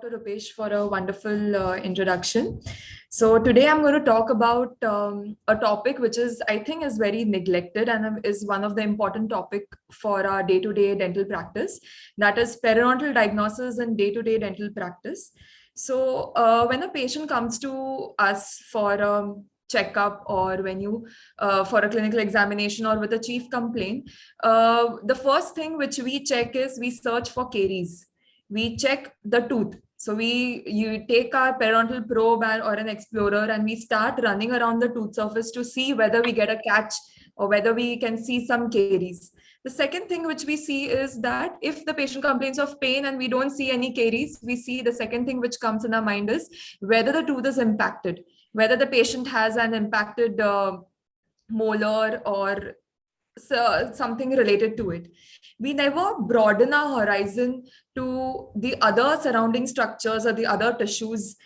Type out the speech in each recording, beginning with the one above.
Dr. Rupesh for a wonderful introduction. So today I'm going to talk about a topic which I think is very neglected and is one of the important topic for our day-to-day dental practice. That is periodontal diagnosis and day-to-day dental practice. So when a patient comes to us for a checkup or when you for a clinical examination or with a chief complaint, the first thing which we check is we search for caries. We check the tooth. So you take our periodontal probe or an explorer and we start running around the tooth surface to see whether we get a catch or whether we can see some caries. The second thing which we see is that if the patient complains of pain and we don't see any caries, we see the second thing which comes in our mind is whether the tooth is impacted, whether the patient has an impacted molar or something related to it. We never broaden our horizon to the other surrounding structures or the other tissues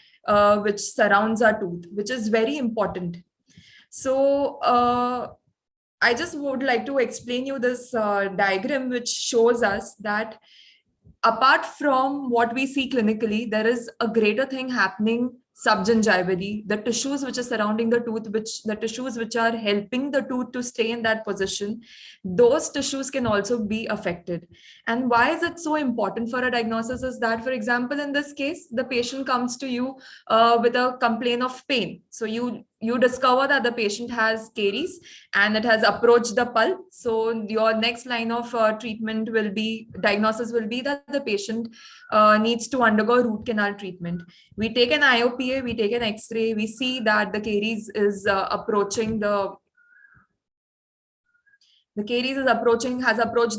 which surrounds our tooth, which is very important. So I just would like to explain you this diagram which shows us that apart from what we see clinically, there is a greater thing happening subgingivally, the tissues which are surrounding the tooth, the tissues which are helping the tooth to stay in that position, those tissues can also be affected. And why is it so important for a diagnosis is that, for example, in this case, the patient comes to you with a complaint of pain. So you discover that the patient has caries and it has approached the pulp. So your next line of diagnosis will be that the patient needs to undergo root canal treatment. We take an IOPA, we take an X-ray, we see that the caries is has approached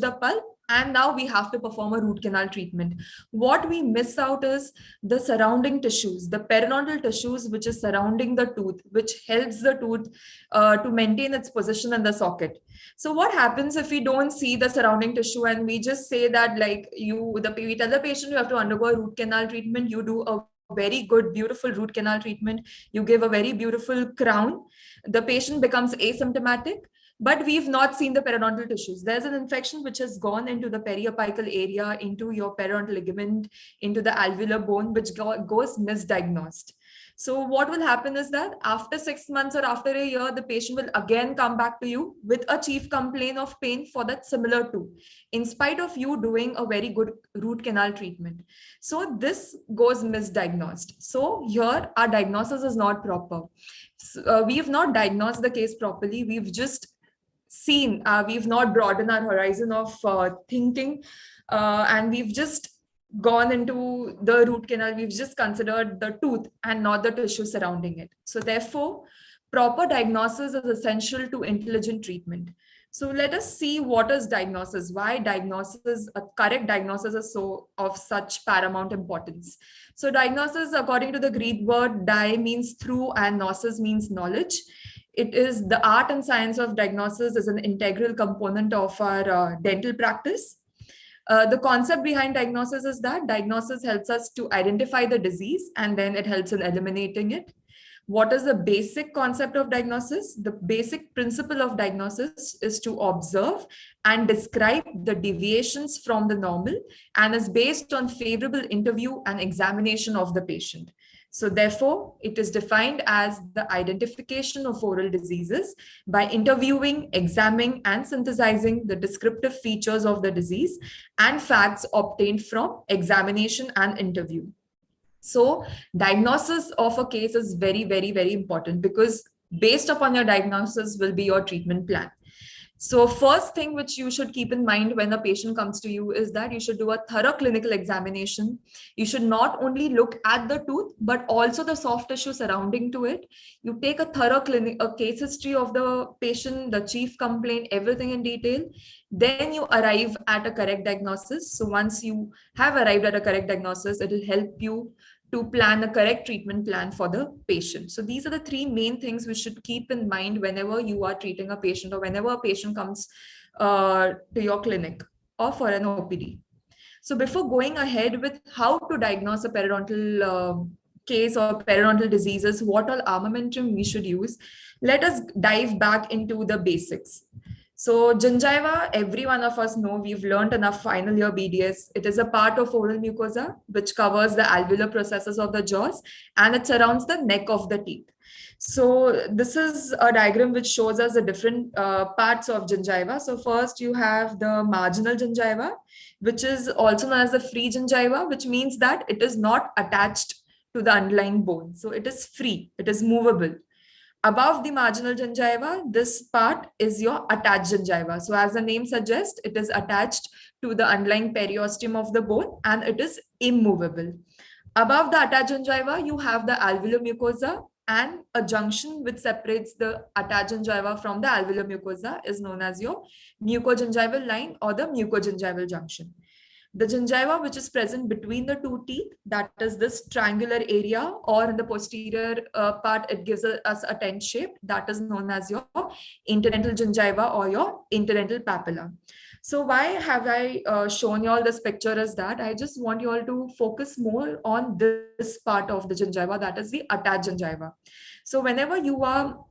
the pulp, and now we have to perform a root canal treatment. What we miss out is the surrounding tissues, the periodontal tissues which is surrounding the tooth, which helps the tooth to maintain its position in the socket. So what happens if we don't see the surrounding tissue and we just say that we tell the patient you have to undergo a root canal treatment, you do a very good, beautiful root canal treatment, you give a very beautiful crown, the patient becomes asymptomatic, but we've not seen the periodontal tissues. There's an infection which has gone into the periapical area, into your periodontal ligament, into the alveolar bone, which goes misdiagnosed. So what will happen is that after 6 months or after a year, the patient will again come back to you with a chief complaint of pain for that similar tooth, in spite of you doing a very good root canal treatment. So this goes misdiagnosed. So here our diagnosis is not proper. We have not diagnosed the case properly. We've just we've not broadened our horizon of thinking, and we've just gone into the root canal. We've just considered the tooth and not the tissue surrounding it. So therefore, proper diagnosis is essential to intelligent treatment. So let us see what is diagnosis, why a correct diagnosis is of such paramount importance. So diagnosis, according to the Greek word, di means through and gnosis means knowledge. It is the art and science of diagnosis is an integral component of our dental practice. The concept behind diagnosis is that diagnosis helps us to identify the disease and then it helps in eliminating it. What is the basic concept of diagnosis? The basic principle of diagnosis is to observe and describe the deviations from the normal and is based on favorable interview and examination of the patient. So therefore, it is defined as the identification of oral diseases by interviewing, examining, and synthesizing the descriptive features of the disease and facts obtained from examination and interview. So diagnosis of a case is very, very, very important because based upon your diagnosis will be your treatment plan. So first thing which you should keep in mind when a patient comes to you is that you should do a thorough clinical examination. You should not only look at the tooth, but also the soft tissue surrounding to it. You take a thorough case history of the patient, the chief complaint, everything in detail. Then you arrive at a correct diagnosis. So once you have arrived at a correct diagnosis, it will help you to plan a correct treatment plan for the patient. So these are the three main things we should keep in mind whenever you are treating a patient or whenever a patient comes to your clinic or for an OPD. So before going ahead with how to diagnose a periodontal case or periodontal diseases, what all armamentarium we should use, let us dive back into the basics. So gingiva, every one of us know, we've learned enough final year BDS. It is a part of oral mucosa, which covers the alveolar processes of the jaws, and it surrounds the neck of the teeth. So this is a diagram which shows us the different parts of gingiva. So first you have the marginal gingiva, which is also known as the free gingiva, which means that it is not attached to the underlying bone. So it is free, it is movable. Above the marginal gingiva, this part is your attached gingiva. So as the name suggests, it is attached to the underlying periosteum of the bone and it is immovable. Above the attached gingiva, you have the alveolar mucosa, and a junction which separates the attached gingiva from the alveolar mucosa is known as your mucogingival line or the mucogingival junction. The gingiva, which is present between the two teeth, that is this triangular area, or in the posterior part, it gives us a tent shape, that is known as your interdental gingiva or your interdental papilla. So why have I shown you all this picture is that I just want you all to focus more on this part of the gingiva, that is the attached gingiva. So whenever you are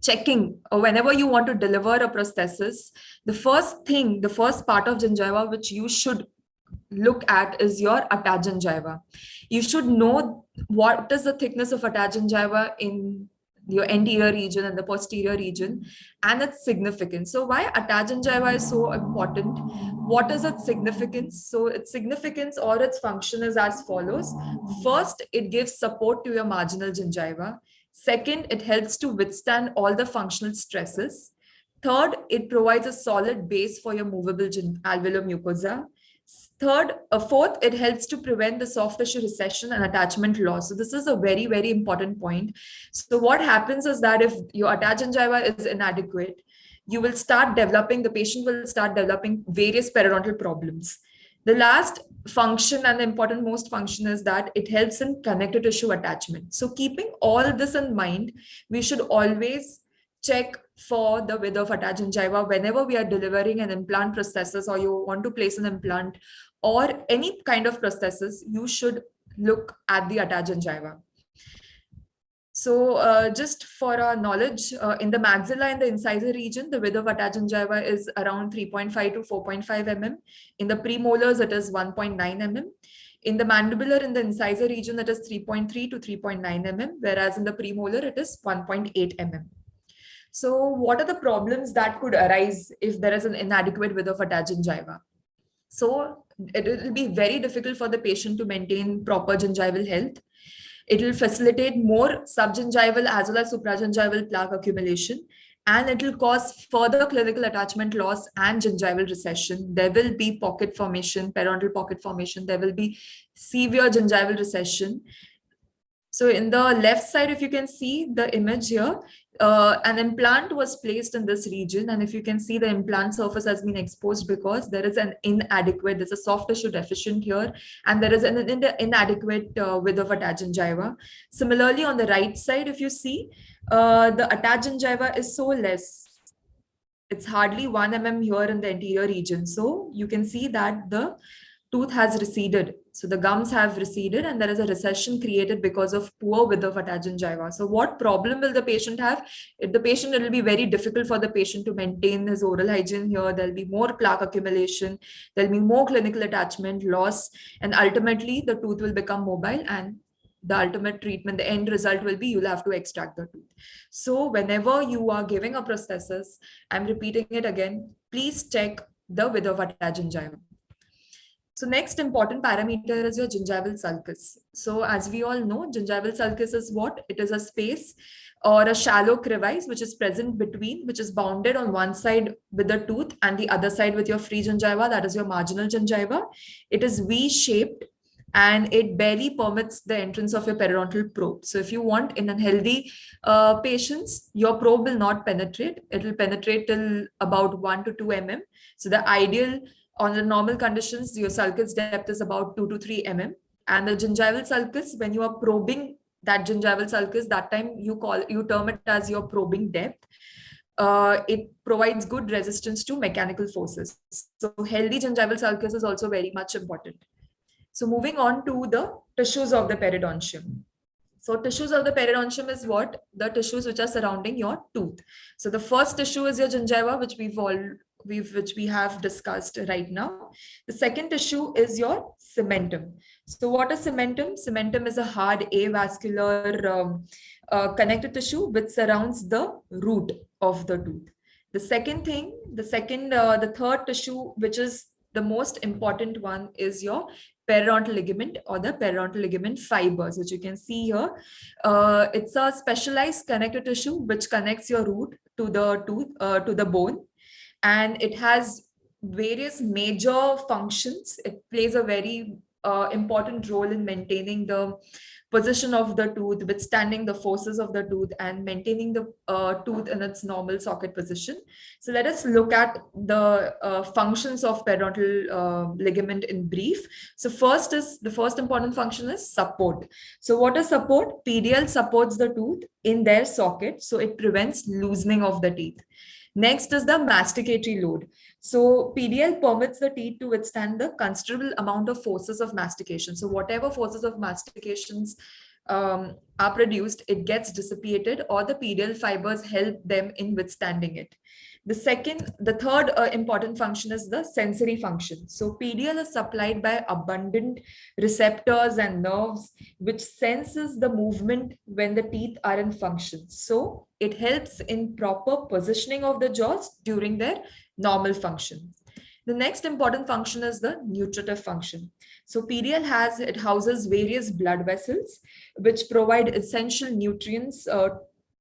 checking or whenever you want to deliver a prosthesis, the first part of gingiva which you should look at is your attached gingiva. You should know what is the thickness of attached gingiva in your anterior region and the posterior region and its significance. So why attached gingiva is so important? What is its significance? So its significance or its function is as follows. First, it gives support to your marginal gingiva. Second, it helps to withstand all the functional stresses. Third, it provides a solid base for your movable alveolar mucosa. Fourth, it helps to prevent the soft tissue recession and attachment loss. So this is a very, very important point. So what happens is that if your attached gingiva is inadequate, the patient will start developing various periodontal problems. The last function and the important most function is that it helps in connective tissue attachment. So keeping all this in mind, we should always check for the width of attached gingiva whenever we are delivering an implant prosthesis or you want to place an implant or any kind of prosthesis, you should look at the attached gingiva. So just for our knowledge, in the maxilla and the incisor region, the width of attached gingiva is around 3.5 to 4.5 mm. In the premolars, it is 1.9 mm. In the mandibular, in the incisor region, it is 3.3 to 3.9 mm, whereas in the premolar, it is 1.8 mm. So what are the problems that could arise if there is an inadequate width of attached gingiva? So it will be very difficult for the patient to maintain proper gingival health. It will facilitate more subgingival as well as supragingival plaque accumulation, and it will cause further clinical attachment loss and gingival recession. There will be pocket formation, periodontal pocket formation. There will be severe gingival recession. So in the left side, if you can see the image here, an implant was placed in this region. And if you can see, the implant surface has been exposed because there is an inadequate, there's a soft tissue deficient here, and there is an inadequate width of attached gingiva. Similarly, on the right side, if you see, the attached gingiva is so less. It's hardly 1 mm here in the anterior region. So you can see that the tooth has receded. So the gums have receded and there is a recession created because of poor width of attached gingiva. So what problem will the patient have? It will be very difficult for the patient to maintain his oral hygiene here. There'll be more plaque accumulation. There'll be more clinical attachment loss. And ultimately the tooth will become mobile, and the ultimate treatment, the end result will be you'll have to extract the tooth. So whenever you are giving a prosthesis, I'm repeating it again, please check the width of attached gingiva. So next important parameter is your gingival sulcus. So as we all know, gingival sulcus is what? It is a space or a shallow crevice which is present between, which is bounded on one side with the tooth and the other side with your free gingiva, that is your marginal gingiva. It is V-shaped and it barely permits the entrance of your periodontal probe. So if you want in a healthy patients, your probe will not penetrate. It will penetrate till about 1 to 2 mm. So the ideal on the normal conditions, your sulcus depth is about 2 to 3 mm. And the gingival sulcus, when you are probing that gingival sulcus, that time you term it as your probing depth. It provides good resistance to mechanical forces. So healthy gingival sulcus is also very much important. So moving on to the tissues of the periodontium. So tissues of the periodontium is what? The tissues which are surrounding your tooth. So the first tissue is your gingiva, which we have discussed right now. The second tissue is your cementum. So what is cementum? Cementum is a hard avascular connective tissue which surrounds the root of the tooth. The second thing, the third tissue, which is the most important one, is your periodontal ligament or the periodontal ligament fibers, which you can see here. It's a specialized connective tissue which connects your root to the tooth, to the bone, and it has various major functions. It plays a very important role in maintaining the position of the tooth, withstanding the forces of the tooth, and maintaining the tooth in its normal socket position. So let us look at the functions of periodontal ligament in brief. So the first important function is support. So what is support? PDL supports the tooth in their socket, so it prevents loosening of the teeth. Next is the masticatory load. So PDL permits the teeth to withstand the considerable amount of forces of mastication. So whatever forces of mastications are produced, it gets dissipated, or the PDL fibers help them in withstanding it. The third important function is the sensory function. So PDL is supplied by abundant receptors and nerves, which senses the movement when the teeth are in function. So it helps in proper positioning of the jaws during their normal function. The next important function is the nutritive function. So PDL houses various blood vessels which provide essential nutrients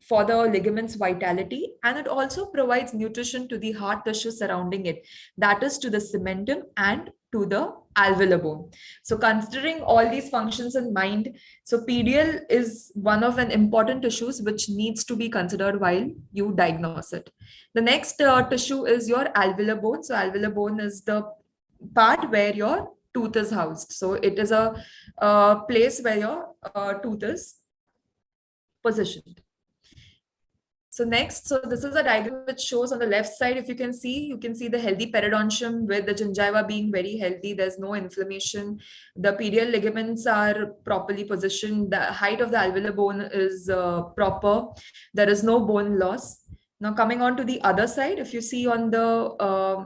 for the ligament's vitality, and it also provides nutrition to the hard tissue surrounding it, that is to the cementum and to the alveolar bone. So considering all these functions in mind, so PDL is one of an important tissues which needs to be considered while you diagnose it. The next tissue is your alveolar bone. So alveolar bone is the part where your tooth is housed. So it is a place where your tooth is positioned. So next, so this is a diagram which shows on the left side, if you can see the healthy periodontium with the gingiva being very healthy. There's no inflammation. The PDL ligaments are properly positioned. The height of the alveolar bone is proper. There is no bone loss. Now coming on to the other side, if you see on the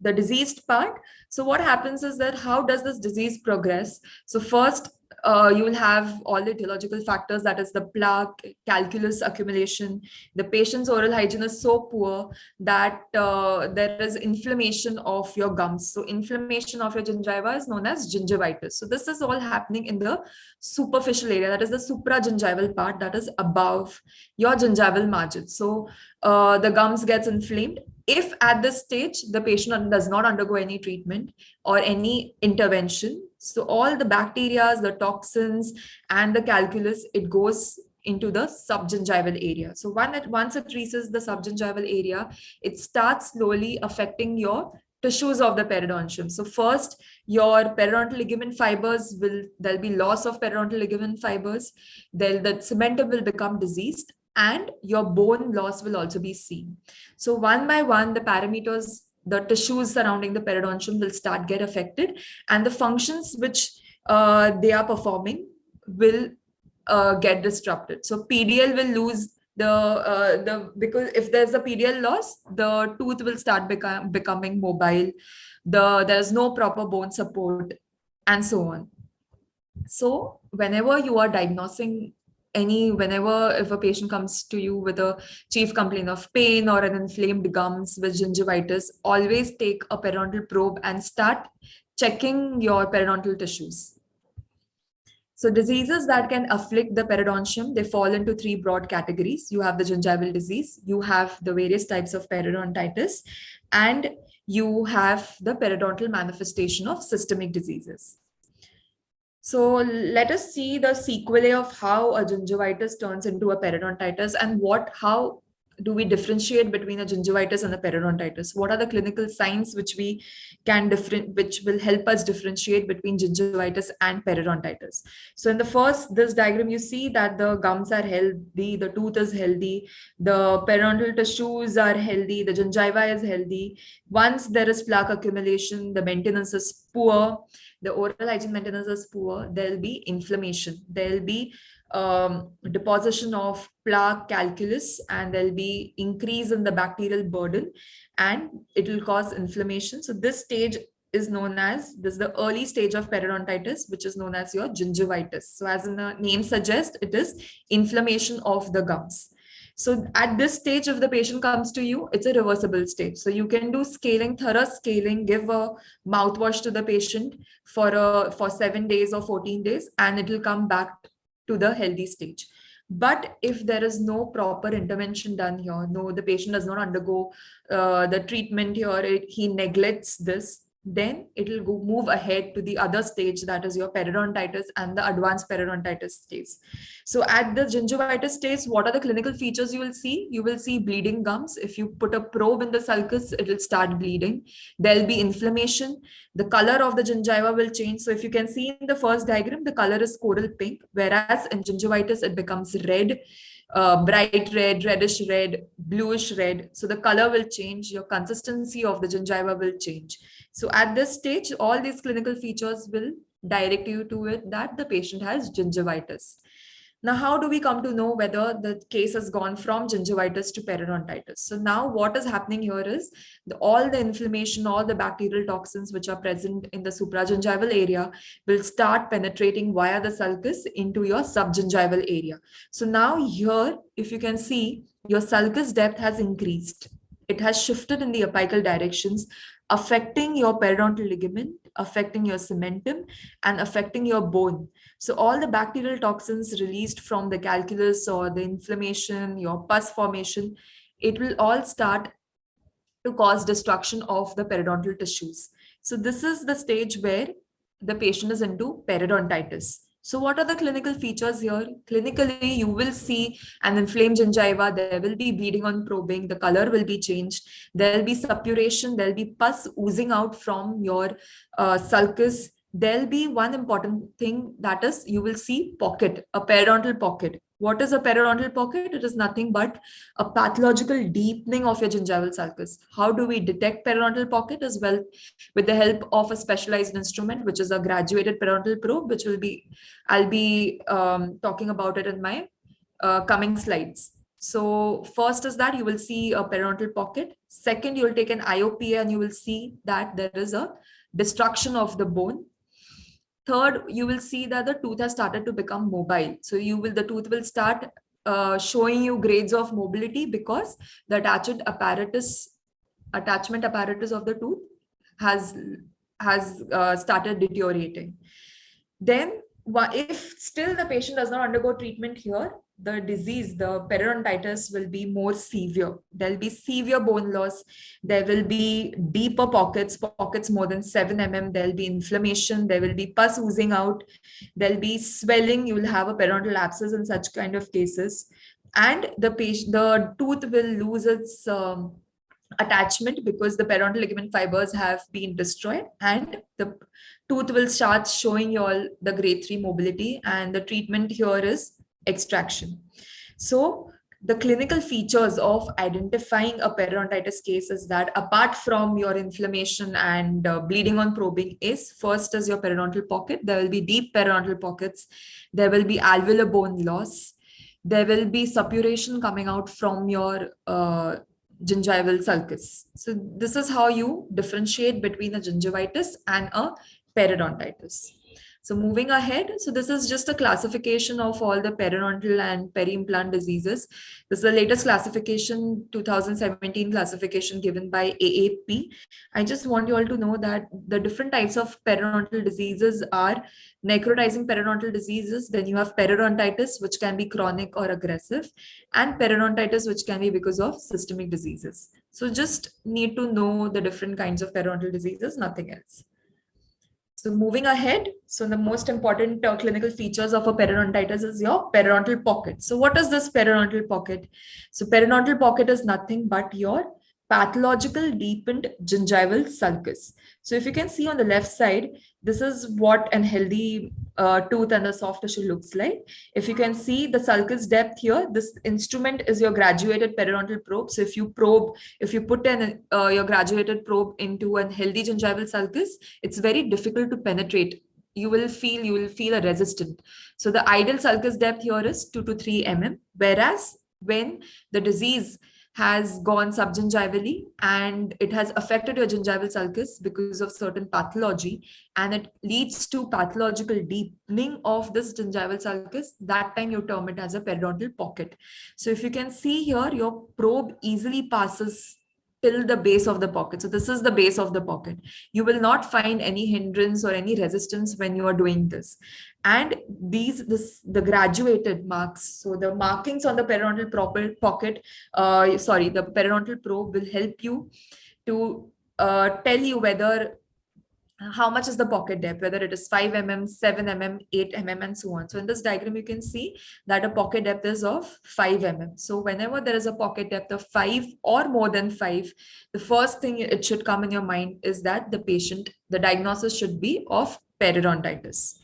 diseased part, so what happens is that how does this disease progress? So first, you will have all the etiological factors, that is the plaque, calculus accumulation. The patient's oral hygiene is so poor that there is inflammation of your gums. So inflammation of your gingiva is known as gingivitis. So this is all happening in the superficial area, that is the supragingival part, that is above your gingival margin. So the gums gets inflamed. If at this stage the patient does not undergo any treatment or any intervention, so all the bacteria, the toxins, and the calculus, it goes into the subgingival area. So once it reaches the subgingival area, it starts slowly affecting your tissues of the periodontium. So first, your periodontal ligament fibers there'll be loss of periodontal ligament fibers. Then the cementum will become diseased, and your bone loss will also be seen. So one by one, the parameters, the tissues surrounding the periodontium will start get affected, and the functions which they are performing will get disrupted. So PDL will lose because if there's a PDL loss, the tooth will start becoming mobile. There's no proper bone support, and so on. So whenever you are diagnosing if a patient comes to you with a chief complaint of pain or an inflamed gums with gingivitis, always take a periodontal probe and start checking your periodontal tissues. So diseases that can afflict the periodontium, they fall into three broad categories. You have the gingival disease, you have the various types of periodontitis, and you have the periodontal manifestation of systemic diseases. So let us see the sequelae of how a gingivitis turns into a periodontitis, and how do we differentiate between a gingivitis and a periodontitis? What are the clinical signs which which will help us differentiate between gingivitis and periodontitis? So in this diagram, you see that the gums are healthy, the tooth is healthy, the periodontal tissues are healthy, the gingiva is healthy. Once there is plaque accumulation, the maintenance is poor, the oral hygiene maintenance is poor, there will be inflammation, there will be deposition of plaque calculus, and there'll be increase in the bacterial burden, and it will cause inflammation. So this stage is known as, this is the early stage of periodontitis, which is known as your gingivitis. So as in the name suggests, it is inflammation of the gums. So at this stage, if the patient comes to you, it's a reversible stage. So you can do scaling, thorough scaling, give a mouthwash to the patient for 7 days or 14 days, and it will come back to the healthy stage. But if there is no proper intervention done here, no, the patient does not undergo the treatment here, he neglects this, then it will move ahead to the other stage, that is your periodontitis and the advanced periodontitis stage. So at the gingivitis stage, what are the clinical features you will see? You will see bleeding gums. If you put a probe in the sulcus, it will start bleeding. There'll be inflammation. The color of the gingiva will change. So if you can see in the first diagram, the color is coral pink, whereas in gingivitis, it becomes red, bright red, reddish red, bluish red. So the color will change, your consistency of the gingiva will change. So at this stage, all these clinical features will direct you to it that the patient has gingivitis. Now, how do we come to know whether the case has gone from gingivitis to periodontitis? So now what is happening here is all the inflammation, all the bacterial toxins which are present in the supragingival area will start penetrating via the sulcus into your subgingival area. So now here, if you can see, your sulcus depth has increased. It has shifted in the apical directions, affecting your periodontal ligament, affecting your cementum, and affecting your bone. So all the bacterial toxins released from the calculus or the inflammation, your pus formation, it will all start to cause destruction of the periodontal tissues. So this is the stage where the patient is into periodontitis. So what are the clinical features here? Clinically, you will see an inflamed gingiva, there will be bleeding on probing, the color will be changed, there will be suppuration, there will be pus oozing out from your sulcus. There'll be one important thing, that is you will see pocket, a periodontal pocket. What is a periodontal pocket? It is nothing but a pathological deepening of your gingival sulcus. How do we detect periodontal pocket? As well, with the help of a specialized instrument, which is a graduated periodontal probe, which I'll be talking about it in my coming slides. So first is that you will see a periodontal pocket. Second, you will take an IOPA and you will see that there is a destruction of the bone. Third, you will see that the tooth has started to become mobile. So the tooth will start showing you grades of mobility because the attachment apparatus of the tooth has started deteriorating. Then, if still the patient does not undergo treatment here, the disease, the periodontitis, will be more severe. There'll be severe bone loss. There will be deeper pockets more than 7 mm. There'll be inflammation. There will be pus oozing out. There'll be swelling. You will have a periodontal abscess in such kind of cases. And the tooth will lose its attachment because the periodontal ligament fibers have been destroyed, and the tooth will start showing you all the grade 3 mobility, and the treatment here is extraction. So the clinical features of identifying a periodontitis case is that apart from your inflammation and bleeding on probing is, first is your periodontal pocket. There will be deep periodontal pockets. There will be alveolar bone loss. There will be suppuration coming out from your gingival sulcus. So this is how you differentiate between a gingivitis and a periodontitis. So moving ahead, so this is just a classification of all the periodontal and peri-implant diseases. This is the latest classification, 2017 classification given by AAP. I just want you all to know that the different types of periodontal diseases are necrotizing periodontal diseases. Then you have periodontitis, which can be chronic or aggressive, and periodontitis, which can be because of systemic diseases. So just need to know the different kinds of periodontal diseases, nothing else. So moving ahead, so the most important clinical features of a periodontitis is your periodontal pocket. So what is this periodontal pocket? So periodontal pocket is nothing but your pathological deepened gingival sulcus. So if you can see on the left side, this is what an healthy tooth and the soft tissue looks like. If you can see the sulcus depth here, this instrument is your graduated periodontal probe. So if you put your graduated probe into a healthy gingival sulcus, it's very difficult to penetrate you will feel a resistant. So the ideal sulcus depth here is 2 to 3 mm, whereas when the disease has gone subgingivally and it has affected your gingival sulcus because of certain pathology, and it leads to pathological deepening of this gingival sulcus, that time you term it as a periodontal pocket. So if you can see here, your probe easily passes till the base of the pocket. So this is the base of the pocket. You will not find any hindrance or any resistance when you are doing this. And the graduated marks, so the markings on the periodontal pocket, the periodontal probe will help you to tell you whether how much is the pocket depth, whether it is 5 mm, 7 mm, 8 mm, and so on. So in this diagram, you can see that a pocket depth is of 5 mm. So whenever there is a pocket depth of 5 or more than 5, the first thing it should come in your mind is that the diagnosis should be of periodontitis.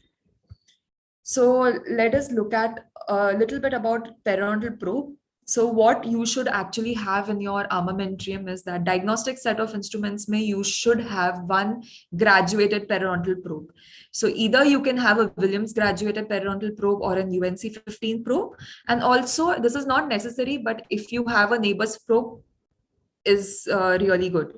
So let us look at a little bit about periodontal probe. So what you should actually have in your armamentarium is that diagnostic set of instruments you should have one graduated periodontal probe. So either you can have a Williams graduated periodontal probe or an UNC 15 probe. And also this is not necessary, but if you have a neighbor's probe is really good.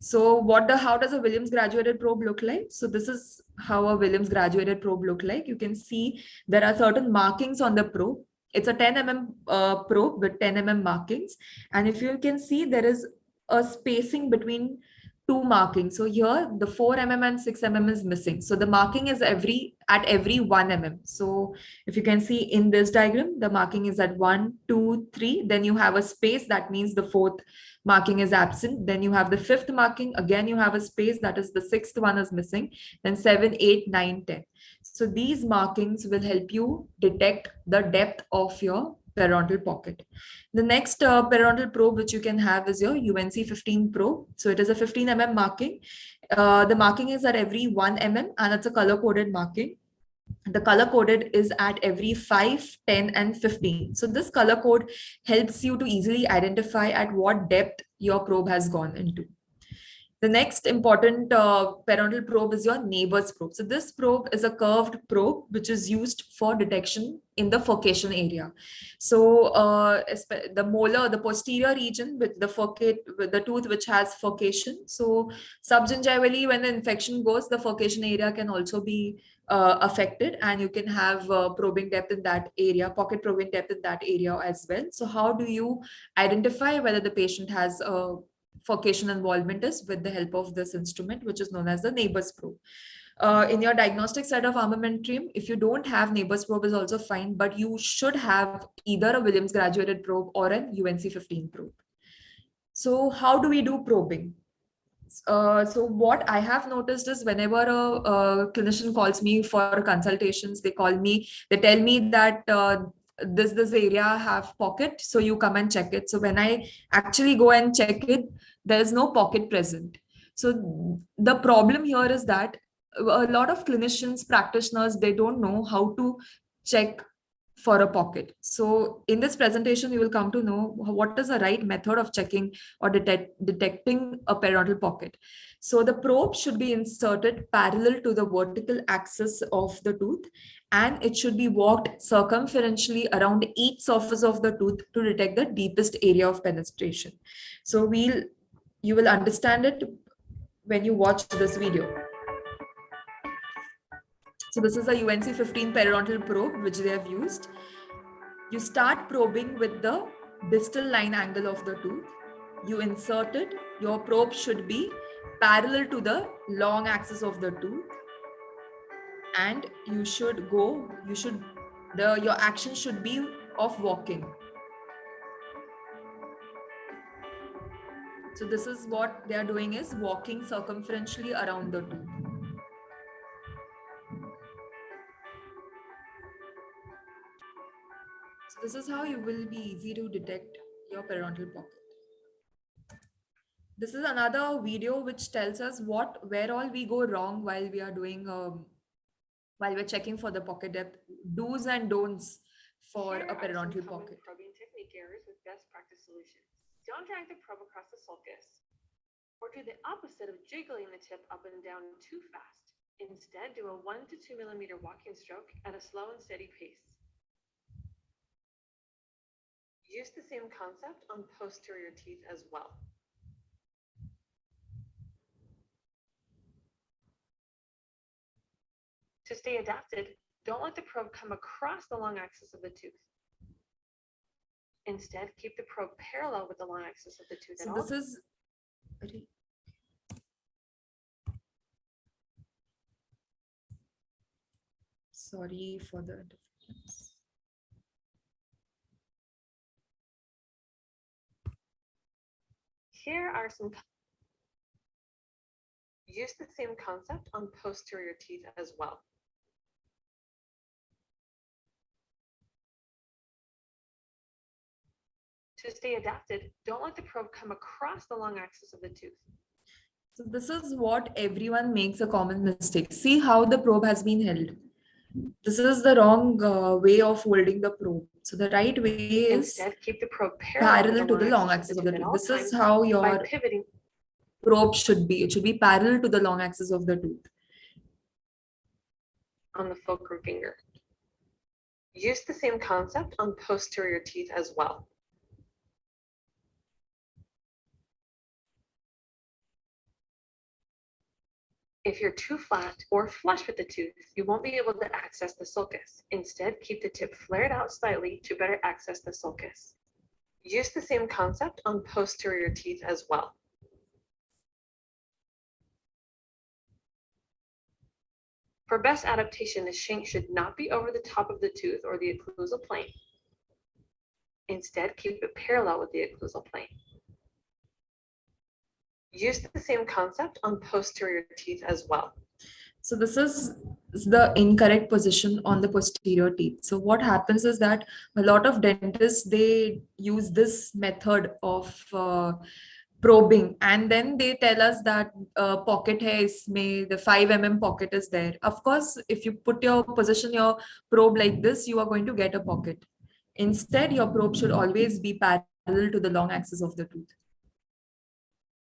So how does a Williams graduated probe look like? So this is how a Williams graduated probe look like. You can see there are certain markings on the probe. It's a 10 mm probe with 10 mm markings. And if you can see, there is a spacing between two markings. So here the 4 mm and 6 mm is missing. So the marking is at every 1 mm. So if you can see in this diagram, the marking is at 1, 2, 3. Then you have a space. That means the fourth marking is absent. Then you have the fifth marking. Again, you have a space, that is the sixth one is missing. Then 7, 8, 9, 10. So these markings will help you detect the depth of your periodontal pocket. The next periodontal probe which you can have is your UNC 15 probe. So it is a 15 mm marking. The marking is at every 1 mm and it's a color coded marking. The color coded is at every 5, 10, and 15. So this color code helps you to easily identify at what depth your probe has gone into. The next important periodontal probe is your neighbor's probe. So this probe is a curved probe which is used for detection in the furcation area. So the posterior region with the tooth which has furcation. So subgingivally, when the infection goes, the furcation area can also be affected, and you can have probing depth in that area, pocket probing depth in that area as well. So how do you identify whether the patient has furcation involvement is with the help of this instrument, which is known as the neighbor's probe. In your diagnostic set of armamentarium, if you don't have neighbor's probe is also fine, but you should have either a Williams graduated probe or an UNC 15 probe. So how do we do probing? So what I have noticed is whenever a clinician calls me for consultations, they tell me that this area have pocket, so you come and check it. So when I actually go and check it, there is no pocket present. So the problem here is that a lot of clinicians, practitioners, they don't know how to check for a pocket. So in this presentation, you will come to know what is the right method of checking or detecting a periodontal pocket. So the probe should be inserted parallel to the vertical axis of the tooth, and it should be walked circumferentially around each surface of the tooth to detect the deepest area of penetration. So you will understand it when you watch this video. So this is a UNC 15 periodontal probe which they have used. You start probing with the distal line angle of the tooth. You insert it. Your probe should be parallel to the long axis of the tooth. And your action should be of walking. So this is what they are doing, is walking circumferentially around the tooth. So this is how you will be easy to detect your periodontal pocket. This is another video which tells us where all we go wrong while we are doing while we're checking for the pocket depth, do's and don'ts for a periodontal pocket. Probing technique errors with best practice solutions. Don't drag the probe across the sulcus, or do the opposite of jiggling the tip up and down too fast. Instead, do a 1 to 2 millimeter walking stroke at a slow and steady pace. Use the same concept on posterior teeth as well. To stay adapted, don't let the probe come across the long axis of the tooth. Instead, keep the probe parallel with the long axis of the tooth at all. So this is sorry for the interference. Here are some. Use the same concept on posterior teeth as well. To stay adapted, don't let the probe come across the long axis of the tooth. So this is what everyone makes a common mistake. See how the probe has been held. This is the wrong way of holding the probe. So the right way is Instead, keep the probe parallel to the long axis of the tooth. This is how your pivoting probe should be. It should be parallel to the long axis of the tooth. On the fulcrum finger. Use the same concept on posterior teeth as well. If you're too flat or flush with the tooth, you won't be able to access the sulcus. Instead, keep the tip flared out slightly to better access the sulcus. Use the same concept on posterior teeth as well. For best adaptation, the shank should not be over the top of the tooth or the occlusal plane. Instead, keep it parallel with the occlusal plane. Use the same concept on posterior teeth as well. So this is the incorrect position on the posterior teeth. So what happens is that a lot of dentists, they use this method of probing, and then they tell us that pocket hai isme, the 5 mm pocket is there. Of course, if you position your probe like this, you are going to get a pocket. Instead, your probe should always be parallel to the long axis of the tooth.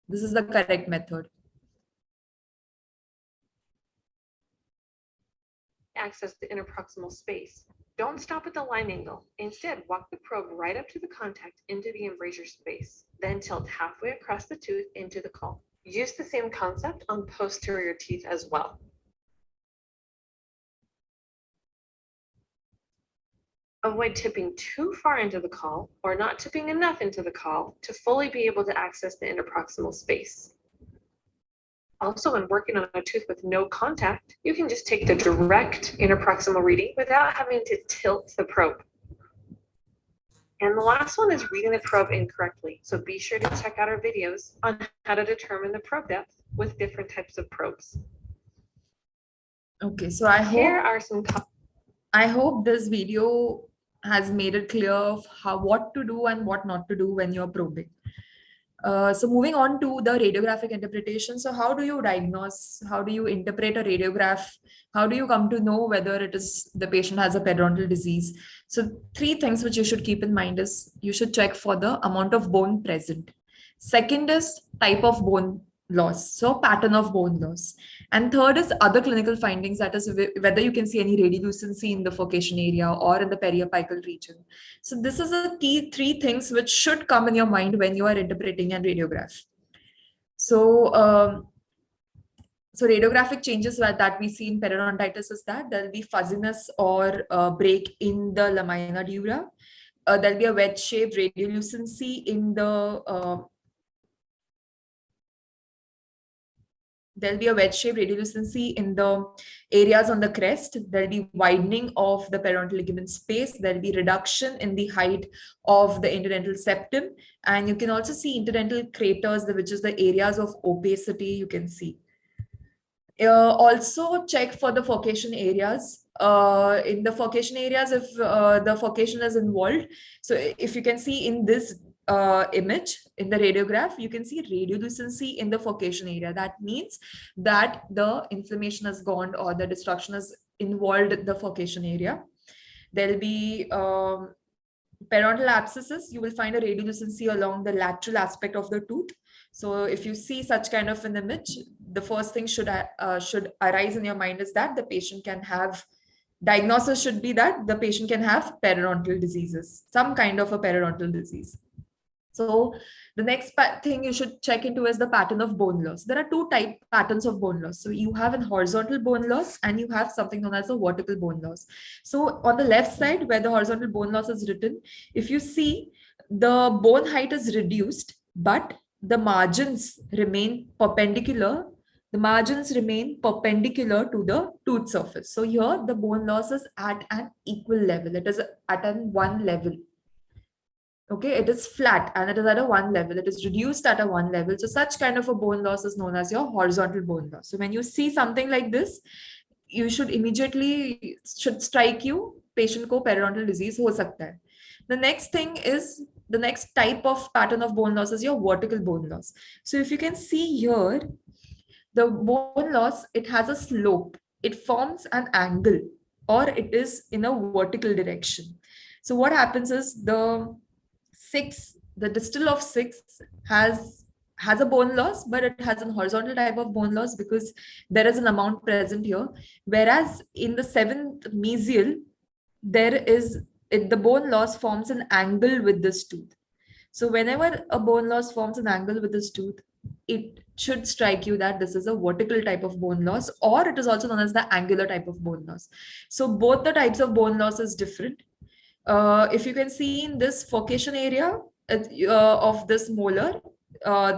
This is the correct method. Access the interproximal space. Don't stop at the line angle. Instead, walk the probe right up to the contact into the embrasure space. Then tilt halfway across the tooth into the caul. Use the same concept on posterior teeth as well. Avoid tipping too far into the caul or not tipping enough into the caul to fully be able to access the interproximal space. Also, when working on a tooth with no contact, you can just take the direct interproximal reading without having to tilt the probe. And the last one is reading the probe incorrectly. So be sure to check out our videos on how to determine the probe depth with different types of probes. Okay, so I hope this video has made it clear of what to do and what not to do when you're probing. So moving on to the radiographic interpretation. So how do you diagnose? How do you interpret a radiograph? How do you come to know whether the patient has a periodontal disease? So 3 things which you should keep in mind is you should check for the amount of bone present. Second is type of bone loss, so pattern of bone loss. And third is other clinical findings, that is whether you can see any radiolucency in the furcation area or in the periapical region. So this is a key 3 things which should come in your mind when you are interpreting a radiograph. So radiographic changes that we see in periodontitis is that there will be fuzziness or break in the lamina dura. There'll be a wedge-shaped radiolucency in the there'll be a wedge-shaped radiolucency in the areas on the crest. There'll be widening of the periodontal ligament space. There'll be reduction in the height of the interdental septum. And you can also see interdental craters, which is the areas of opacity you can see. Also check for the furcation areas. In the furcation areas, if the furcation is involved. So if you can see in this image in the radiograph, you can see radiolucency in the furcation area. That means that the inflammation has gone or the destruction has involved the furcation area. There'll be periodontal abscesses. You will find a radiolucency along the lateral aspect of the tooth. So if you see such kind of an image, the first thing should arise in your mind is that the patient can have, diagnosis should be that the patient can have periodontal diseases, some kind of a periodontal disease. So the next thing you should check into is the pattern of bone loss. There are two type patterns of bone loss. So you have an horizontal bone loss and you have something known as a vertical bone loss. So on the left side where the horizontal bone loss is written, if you see, the bone height is reduced, but the margins remain perpendicular. The margins remain perpendicular to the tooth surface. So here the bone loss is at an equal level. It is at an one level. Okay, it is flat and it is at a one level. It is reduced at a one level. So such kind of a bone loss is known as your horizontal bone loss. So when you see something like this, you should immediately should strike you patient ko periodontal disease ho sakta hai. The next thing is, the next type of pattern of bone loss is your vertical bone loss. So if you can see here, the bone loss, it has a slope. It forms an angle or it is in a vertical direction. So what happens is the distal of 6 has a bone loss, but it has a horizontal type of bone loss because there is an amount present here. Whereas in the 7th mesial, the bone loss forms an angle with this tooth. So whenever a bone loss forms an angle with this tooth, it should strike you that this is a vertical type of bone loss, or it is also known as the angular type of bone loss. So both the types of bone loss is different. If you can see in this furcation area of this molar,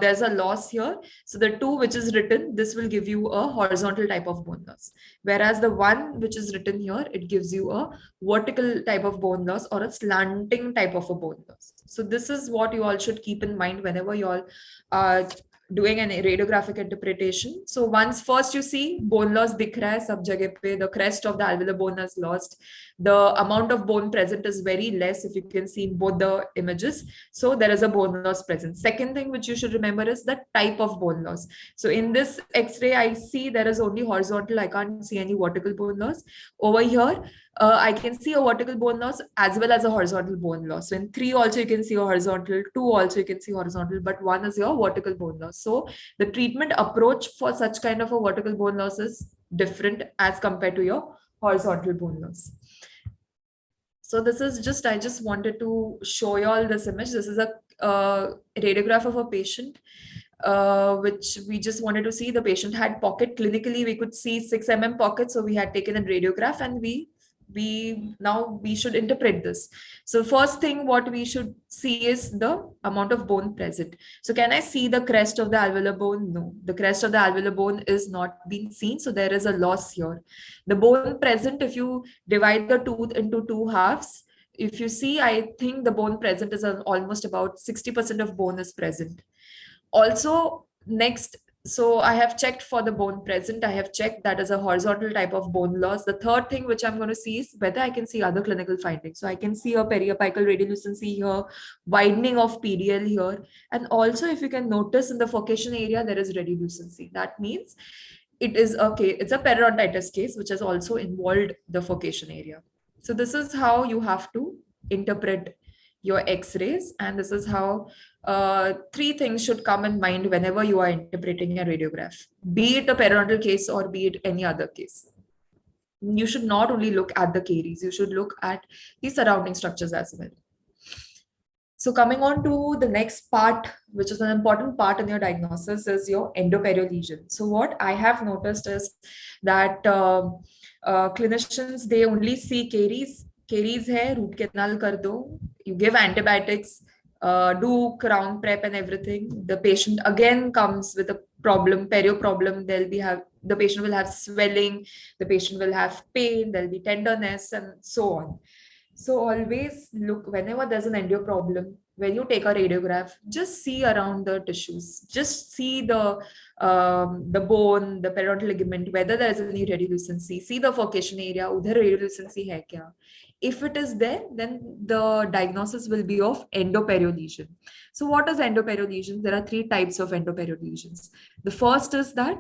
there's a loss here. So the 2 which is written, this will give you a horizontal type of bone loss. Whereas the 1 which is written here, it gives you a vertical type of bone loss or a slanting type of a bone loss. So this is what you all should keep in mind whenever you all are doing an radiographic interpretation. So once first you see bone loss dikh raha hai sab jagah pe, the crest of the alveolar bone is lost. The amount of bone present is very less, if you can see in both the images. So there is a bone loss present. Second thing which you should remember is the type of bone loss. So in this X-ray, I see there is only horizontal. I can't see any vertical bone loss. Over here, I can see a vertical bone loss as well as a horizontal bone loss. So in 3 also you can see a horizontal, 2 also you can see horizontal, but 1 is your vertical bone loss. So the treatment approach for such kind of a vertical bone loss is different as compared to your horizontal bone loss. So this is just, I just wanted to show you all this image. This is a radiograph of a patient, which we just wanted to see. The patient had pocket. Clinically, we could see 6 mm pocket. So we had taken a radiograph and we should interpret this. So first thing what we should see is the amount of bone present. So can I see the crest of the alveolar bone? No, the crest of the alveolar bone is not being seen. So there is a loss here. The bone present, if you divide the tooth into 2 halves, if you see, I think the bone present is almost about 60% of bone is present. Also, next, so I have checked for the bone present. I have checked that is a horizontal type of bone loss. The third thing which I'm going to see is whether I can see other clinical findings. So I can see a periapical radiolucency here, widening of PDL here. And also, if you can notice in the furcation area, there is radiolucency. That means it's a periodontitis case, which has also involved the furcation area. So this is how you have to interpret your x-rays, and this is how 3 things should come in mind whenever you are interpreting a radiograph, be it a periodontal case or be it any other case. You should not only look at the caries, you should look at the surrounding structures as well. So coming on to the next part, which is an important part in your diagnosis, is your endoperioral lesion. So what I have noticed is that clinicians, they only see caries. Caries hai, root canal kar do. You give antibiotics, do crown prep and everything. The patient again comes with a problem, perio problem. The patient will have swelling, the patient will have pain, there'll be tenderness, and so on. So always look, whenever there's an endo problem, when you take a radiograph, just see around the tissues, just see the bone, the periodontal ligament, whether there is any radiolucency, see the furcation area, udhar radiolucency hai kya. If it is there, then the diagnosis will be of endoperioral lesion. So what is endoperioral lesion? There are 3 types of endoperioral lesions. The first is that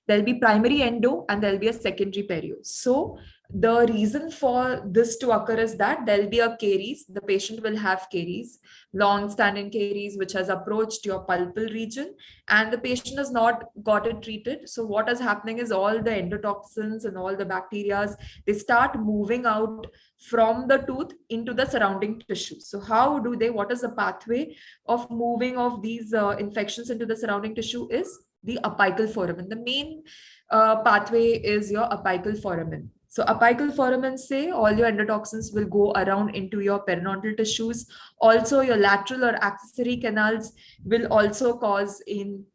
there'll be primary endo and there'll be a secondary perio. So The reason for this to occur is that there'll be a caries. The patient will have caries, long-standing caries, which has approached your pulpal region, and the patient has not got it treated. So what is happening is all the endotoxins and all the bacteria, they start moving out from the tooth into the surrounding tissue. So how do they? What is the pathway of moving of these infections into the surrounding tissue? Is the apical foramen. The main pathway is your apical foramen. So apical foramen say all your endotoxins will go around into your periodontal tissues. Also, your lateral or accessory canals will also cause in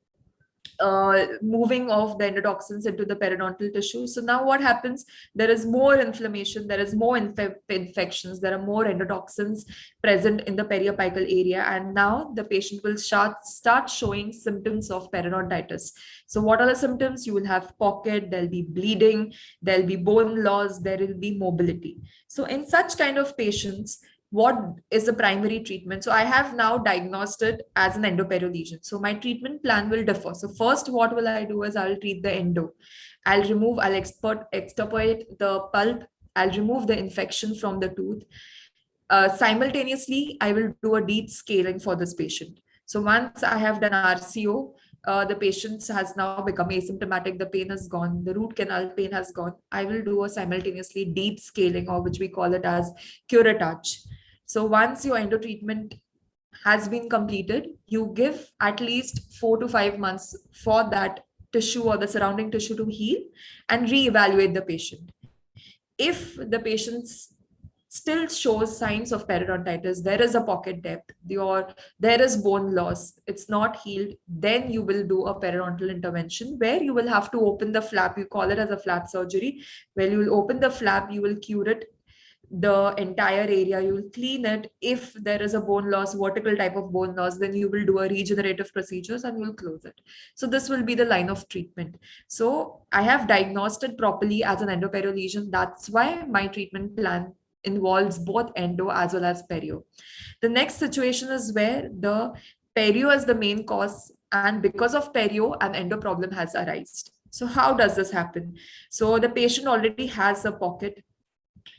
moving of the endotoxins into the periodontal tissue. So now what happens? There is more inflammation, there is more infections, there are more endotoxins present in the periapical area, and now the patient will start showing symptoms of periodontitis. So what are the symptoms? You will have pocket, there'll be bleeding, there'll be bone loss, there will be mobility. So in such kind of patients, what is the primary treatment? So I have now diagnosed it as an endoperio lesion. So my treatment plan will differ. So first, what will I do is I'll treat the endo. I'll extirpate the pulp. I'll remove the infection from the tooth. Simultaneously, I will do a deep scaling for this patient. So once I have done RCO, the patient has now become asymptomatic, the pain is gone, the root canal pain has gone. I will do a simultaneously deep scaling, or which we call it as curettage. So once your endo treatment has been completed, you give at least 4 to 5 months for that tissue or the surrounding tissue to heal and reevaluate the patient. If the patient's still shows signs of periodontitis, there is a pocket depth, there is bone loss, it's not healed, then you will do a periodontal intervention where you will have to open the flap. You call it as a flap surgery, where you will open the flap, you will cure it, the entire area, you will clean it. If there is a bone loss, vertical type of bone loss, then you will do a regenerative procedures and you will close it. So this will be the line of treatment. So I have diagnosed it properly as an endoperio lesion. That's why my treatment plan involves both endo as well as perio. The next situation is where the perio is the main cause, and because of perio, an endo problem has arisen. So how does this happen? So the patient already has a pocket,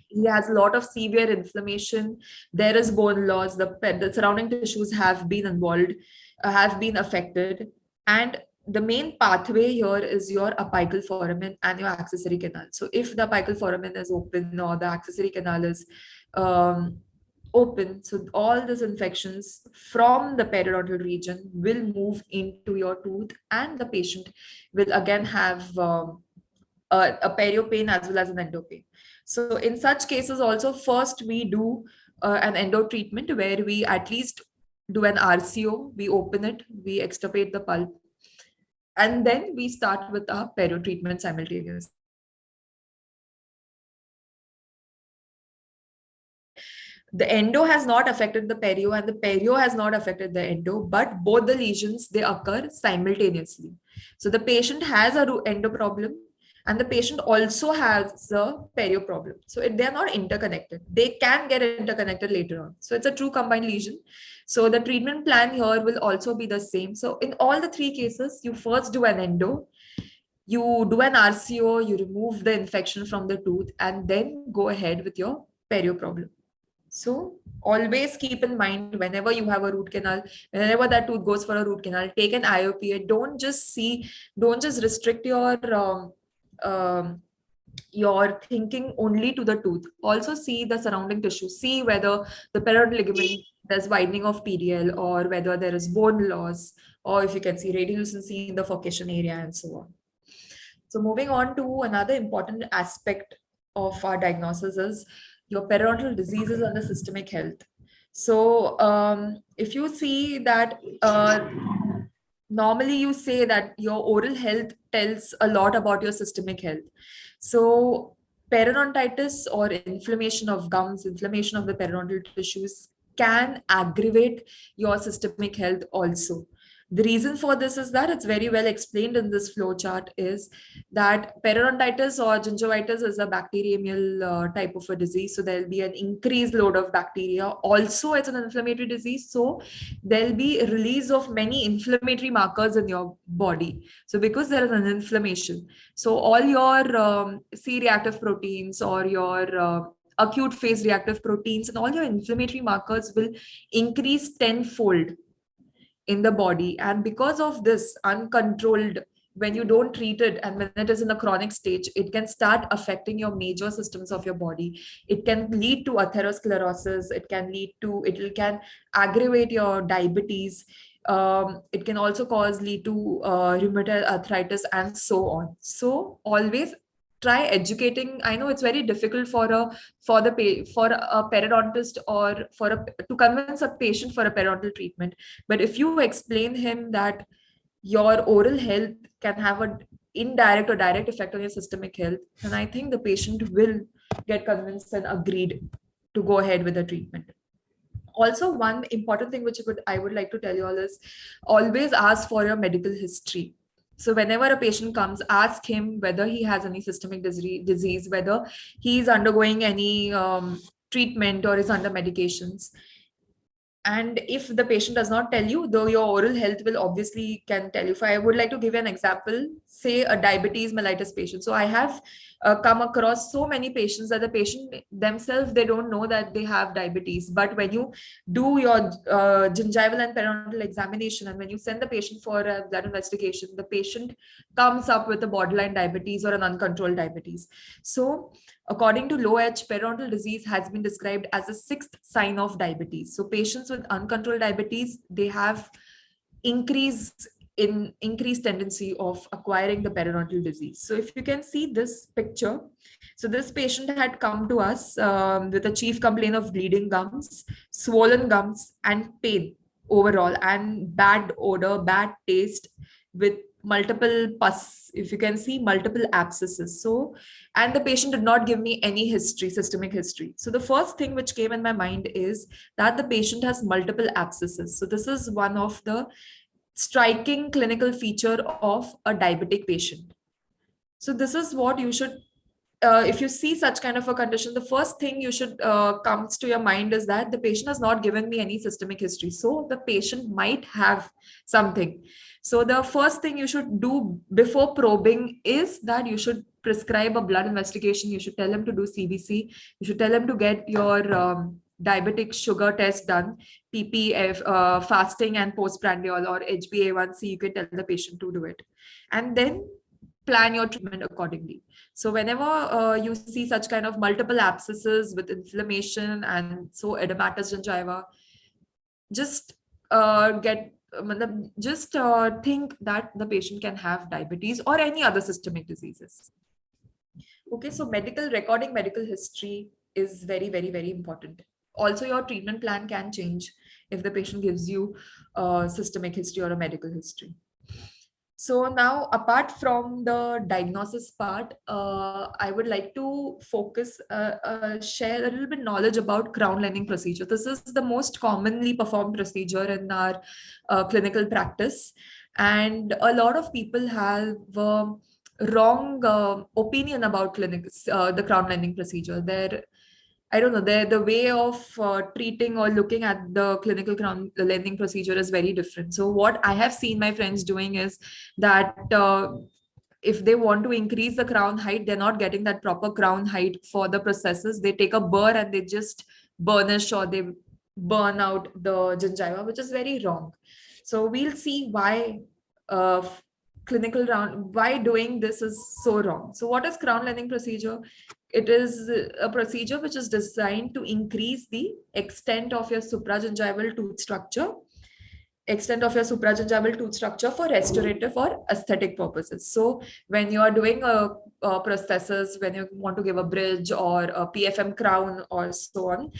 he has a lot of severe inflammation, there is bone loss, the surrounding tissues have been involved, have been affected, and the main pathway here is your apical foramen and your accessory canal. So if the apical foramen is open or the accessory canal is um, open, so all these infections from the periodontal region will move into your tooth, and the patient will again have a perio pain as well as an endo pain. So in such cases also, first we do an endo treatment where we at least do an RCO, we open it, we extirpate the pulp, and then we start with our perio treatment simultaneously. The endo has not affected the perio and the perio has not affected the endo, but both the lesions, they occur simultaneously. So the patient has a endo problem and the patient also has a perio problem. So they're not interconnected. They can get interconnected later on. So it's a true combined lesion. So the treatment plan here will also be the same. So in all the three cases, you first do an endo, you do an RCO, you remove the infection from the tooth, and then go ahead with your perio problem. So always keep in mind, whenever you have a root canal, whenever that tooth goes for a root canal, take an IOPA. Don't just restrict your thinking only to the tooth. Also see the surrounding tissue. See whether the periodontal ligament, there's widening of PDL, or whether there is bone loss, or if you can see radiolucency in the furcation area, and so on. So moving on to another important aspect of our diagnosis is your periodontal diseases and the systemic health. So if you see that normally you say that your oral health tells a lot about your systemic health. So periodontitis or inflammation of gums, inflammation of the periodontal tissues can aggravate your systemic health also. The reason for this is that it's very well explained in this flow chart, is that periodontitis or gingivitis is a bacterial type of a disease. So there'll be an increased load of bacteria. Also, it's an inflammatory disease. So there'll be a release of many inflammatory markers in your body. So because there is an inflammation, so all your C-reactive proteins or your acute phase reactive proteins and all your inflammatory markers will increase tenfold in the body. And because of this uncontrolled, when you don't treat it and when it is in a chronic stage, it can start affecting your major systems of your body. It can lead to atherosclerosis, it can aggravate your diabetes, it can also lead to rheumatoid arthritis and so on. So always try educating. I know it's very difficult for a periodontist or to convince a patient for a periodontal treatment, but if you explain him that your oral health can have an indirect or direct effect on your systemic health, then I think the patient will get convinced and agreed to go ahead with the treatment. Also, one important thing which I would like to tell you all is always ask for your medical history. So whenever a patient comes, ask him whether he has any systemic disease, whether he is undergoing any treatment or is under medications. And if the patient does not tell you, though your oral health will obviously can tell you. If I would like to give you an example, say a diabetes mellitus patient. So I have come across so many patients that the patient themselves, they don't know that they have diabetes. But when you do your gingival and periodontal examination, and when you send the patient for a blood investigation, the patient comes up with a borderline diabetes or an uncontrolled diabetes. So according to Low H, periodontal disease has been described as a sixth sign of diabetes. So patients with uncontrolled diabetes, they have increased tendency of acquiring the periodontal disease. So if you can see this picture, so this patient had come to us with a chief complaint of bleeding gums, swollen gums, and pain overall, and bad odor, bad taste, with multiple pus. If you can see, multiple abscesses. So, and the patient did not give me any history, systemic history. So the first thing which came in my mind is that the patient has multiple abscesses. So this is one of the striking clinical feature of a diabetic patient. So this is what you should, if you see such kind of a condition, the first thing you should comes to your mind is that the patient has not given me any systemic history. So the patient might have something. So the first thing you should do before probing is that you should prescribe a blood investigation. You should tell him to do CBC. You should tell him to get your diabetic sugar test done, PPF, fasting and postprandial, or HbA1c. You can tell the patient to do it. And then plan your treatment accordingly. So whenever you see such kind of multiple abscesses with inflammation and so edematous gingiva, just think that the patient can have diabetes or any other systemic diseases. Okay, so recording medical history is very, very, very important. Also, your treatment plan can change if the patient gives you a systemic history or a medical history. So now, apart from the diagnosis part, I would like to share a little bit knowledge about crown lining procedure. This is the most commonly performed procedure in our clinical practice. And a lot of people have wrong opinion about the crown lining procedure. I don't know, the way of treating or looking at the clinical crown lining procedure is very different. So what I have seen my friends doing is that if they want to increase the crown height, they're not getting that proper crown height for the processes. They take a burr and they just burnish or they burn out the gingiva, which is very wrong. So we'll see why why doing this is so wrong. So what is crown lining procedure? It is a procedure which is designed to increase the extent of your supragingival tooth structure for restorative or aesthetic purposes. So when you are doing a prosthesis, when you want to give a bridge or a PFM crown or so on,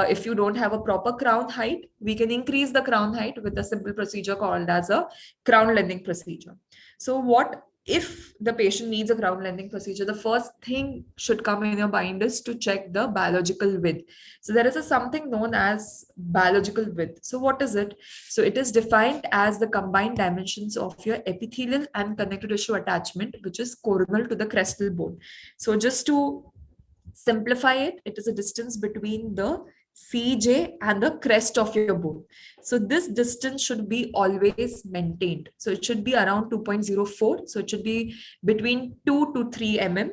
if you don't have a proper crown height, we can increase the crown height with a simple procedure called as a crown lining procedure. So what if the patient needs a crown lengthening procedure, the first thing should come in your mind is to check the biological width. So there is a something known as biological width. So what is it? So it is defined as the combined dimensions of your epithelial and connective tissue attachment, which is coronal to the crestal bone. So just to simplify it, it is a distance between the CJ and the crest of your bone. So this distance should be always maintained. So it should be around 2.04. So it should be between 2 to 3 mm.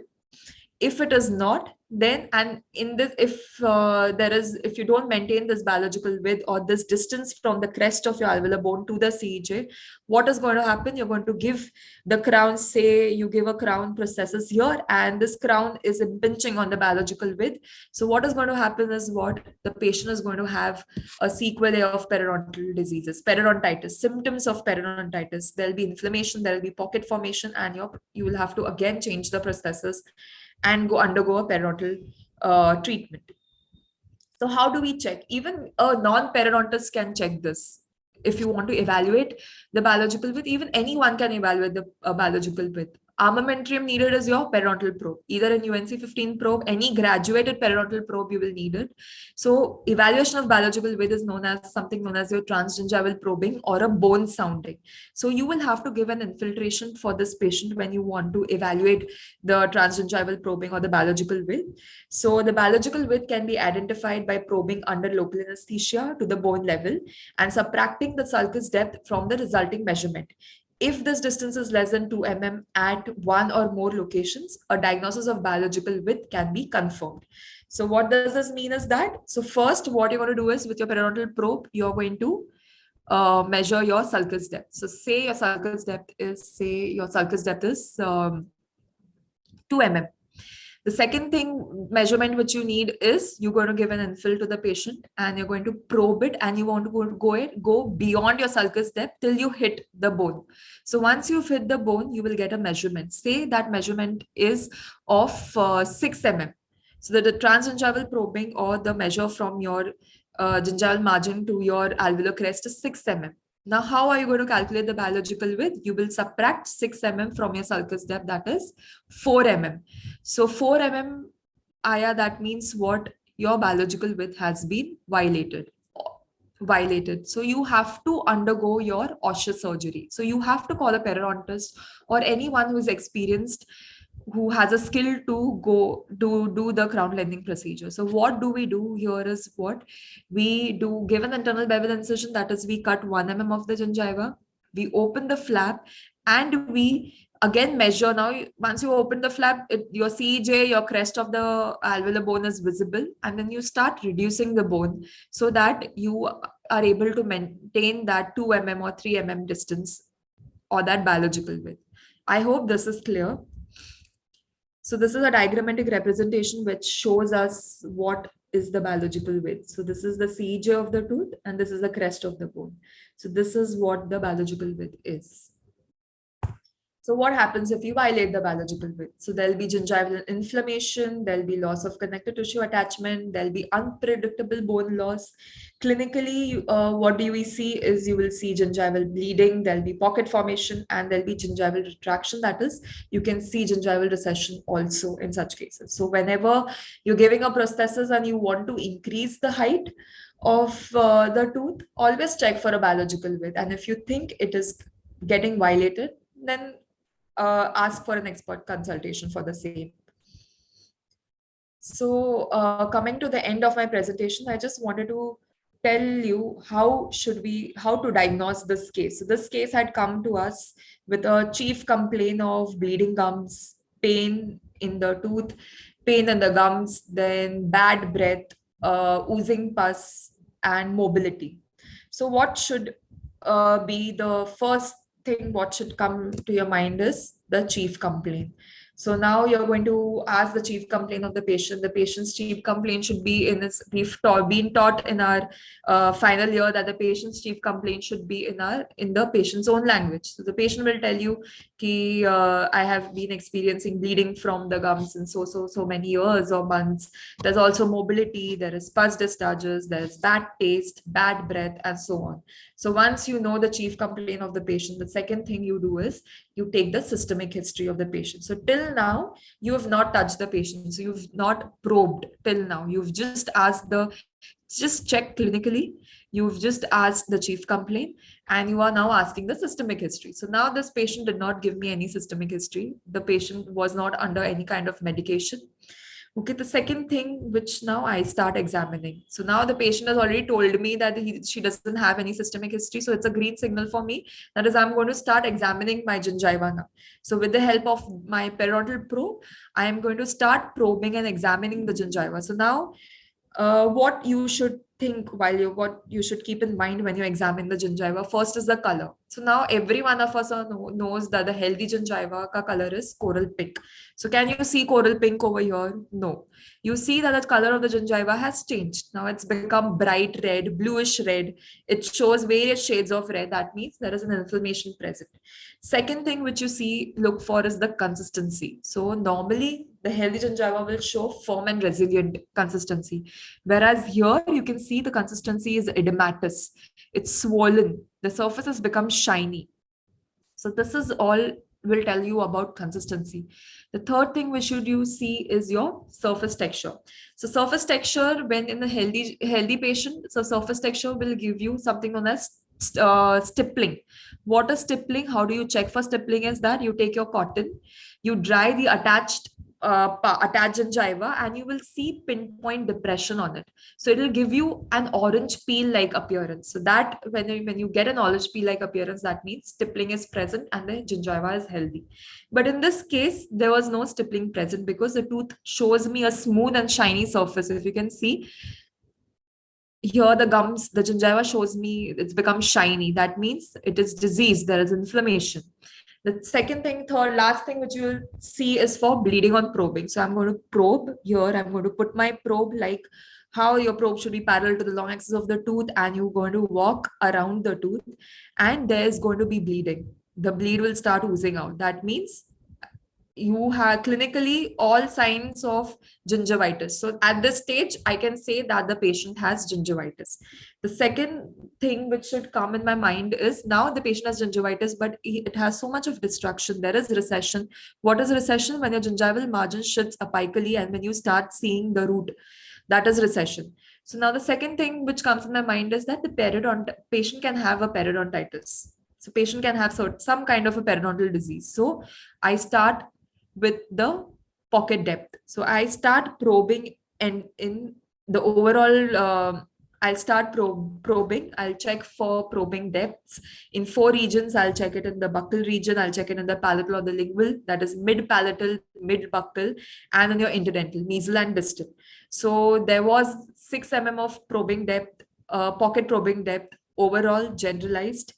If it is not, then, and in this, if you don't maintain this biological width or this distance from the crest of your alveolar bone to the CJ, what is going to happen? You're going to give the crown, say you give a crown processes here, and this crown is impinging on the biological width. So what is going to happen is what the patient is going to have a sequelae of periodontal diseases, periodontitis, symptoms of periodontitis. There'll be inflammation, there'll be pocket formation, and you will have to again change the prosthesis and go undergo a periodontal treatment. So how do we check? Even a non-periodontist can check this. If you want to evaluate the biological width, even anyone can evaluate the biological width. Armamentarium needed is your periodontal probe, either an UNC 15 probe, any graduated periodontal probe you will need it. So evaluation of biological width is known as something known as your transgingival probing or a bone sounding. So you will have to give an infiltration for this patient when you want to evaluate the transgingival probing or the biological width. So the biological width can be identified by probing under local anesthesia to the bone level and subtracting the sulcus depth from the resulting measurement. If this distance is less than 2 mm at one or more locations, a diagnosis of biological width can be confirmed. So what does this mean is that, so first what you're going to do is with your periodontal probe, you're going to measure your sulcus depth. So say your sulcus depth is 2 mm. The second thing measurement which you need is you're going to give an infill to the patient and you're going to probe it, and you want to go beyond your sulcus depth till you hit the bone. So once you've hit the bone, you will get a measurement. Say that measurement is of 6 mm. So that the transgingival probing or the measure from your gingival margin to your alveolar crest is 6 mm. Now, how are you going to calculate the biological width? You will subtract 6 mm from your sulcus depth, that is 4 mm. So 4 mm, Aya, that means what? Your biological width has been violated. So you have to undergo your osseous surgery. So you have to call a periodontist or anyone who is experienced, who has a skill to go do the crown lengthening procedure. So what do we do here is what we do: give an internal bevel incision, that is we cut 1 mm of the gingiva, we open the flap, and we again measure. Now once you open the flap, your CJ, your crest of the alveolar bone is visible, and then you start reducing the bone so that you are able to maintain that 2 mm or 3 mm distance or that biological width. I hope this is clear. So this is a diagrammatic representation which shows us what is the biological width. So this is the CJ of the tooth and this is the crest of the bone. So this is what the biological width is. So what happens if you violate the biological width? So there'll be gingival inflammation, there'll be loss of connective tissue attachment, there'll be unpredictable bone loss. Clinically, what do we see is you will see gingival bleeding, there'll be pocket formation, and there'll be gingival retraction. That is, you can see gingival recession also in such cases. So whenever you're giving a prosthesis and you want to increase the height of the tooth, always check for a biological width. And if you think it is getting violated, then ask for an expert consultation for the same. So coming to the end of my presentation, I just wanted to tell you how to diagnose this case. So this case had come to us with a chief complaint of bleeding gums, pain in the tooth, pain in the gums, then bad breath, oozing pus, and mobility. So what should be the first thing what should come to your mind is the chief complaint. So now you're going to ask the chief complaint of the patient. The patient's chief complaint should be in this. Been taught in our final year that the patient's chief complaint should be in the patient's own language. So the patient will tell you, "Ki I have been experiencing bleeding from the gums in so many years or months. There's also mobility. There is pus discharges. There's bad taste, bad breath, and so on." So once you know the chief complaint of the patient, the second thing you do is you take the systemic history of the patient. So till now, you have not touched the patient. So you've not probed till now. You've just checked clinically. You've just asked the chief complaint and you are now asking the systemic history. So now this patient did not give me any systemic history. The patient was not under any kind of medication. Okay, the second thing which now I start examining. So now the patient has already told me that she doesn't have any systemic history. So it's a green signal for me. That is, I'm going to start examining my gingiva now. So with the help of my periodontal probe, I am going to start probing and examining the gingiva. So now what you should think what you should keep in mind when you examine the gingiva first is the color. So now every one of us knows that the healthy gingiva ka color is coral pink. So can you see coral pink over here? No. You see that the color of the gingiva has changed. Now it's become bright red, bluish red. It shows various shades of red. That means there is an inflammation present. Second thing which you see look for is the consistency. So normally the healthy gingiva will show firm and resilient consistency. Whereas here you can see the consistency is edematous. It's swollen. The surface has become shiny. So this is all will tell you about consistency. The third thing which should you see is your surface texture. So surface texture when in a healthy patient, so surface texture will give you something known as stippling. What is stippling? How do you check for stippling? Is that you take your cotton, you dry the attached gingiva, and you will see pinpoint depression on it. So it will give you an orange peel like appearance. So that when you get an orange peel like appearance, that means stippling is present and the gingiva is healthy. But in this case, there was no stippling present because the tooth shows me a smooth and shiny surface. If you can see here, the gums, the gingiva shows me it's become shiny. That means it is disease. There is inflammation. The second thing, third, last thing which you will see is for bleeding on probing. So I'm going to probe here. I'm going to put my probe like how your probe should be parallel to the long axis of the tooth, and you're going to walk around the tooth, and there's going to be bleeding. The bleed will start oozing out. That means you have clinically all signs of gingivitis. So at this stage, I can say that the patient has gingivitis. The second thing which should come in my mind is now the patient has gingivitis, but it has so much of destruction. There is recession. What is recession? When your gingival margin shifts apically and when you start seeing the root, that is recession. So now the second thing which comes in my mind is that the patient can have a periodontitis. So patient can have some kind of a periodontal disease. So I start with the pocket depth. So I start probing and in the overall, I'll start probing. I'll check for probing depths in 4 regions. I'll check it in the buccal region. I'll check it in the palatal or the lingual, that is mid-palatal, mid-buccal, and in your interdental, nasal and distal. So there was 6 mm of probing depth, pocket probing depth, overall generalized.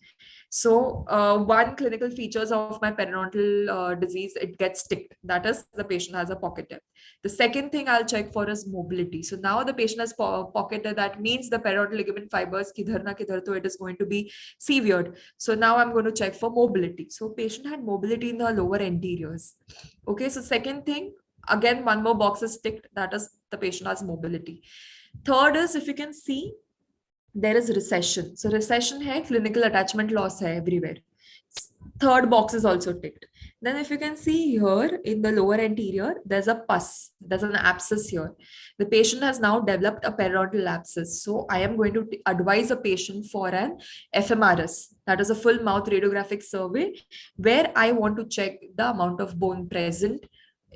So one clinical features of my periodontal disease, it gets ticked. That is, the patient has a pocket depth. The second thing I'll check for is mobility. So now the patient has pocket depth. That means the periodontal ligament fibers, kidhar na kidhar, to it is going to be severed. So now I'm going to check for mobility. So patient had mobility in the lower anteriors. Okay, so second thing, again, one more box is ticked. That is, the patient has mobility. Third is, if you can see, there is recession. So recession hai, clinical attachment loss hai everywhere. Third box is also ticked. Then if you can see here in the lower anterior, there's a pus, there's an abscess here. The patient has now developed a periodontal abscess. So I am going to advise a patient for an FMRS, that is a full mouth radiographic survey, where I want to check the amount of bone present,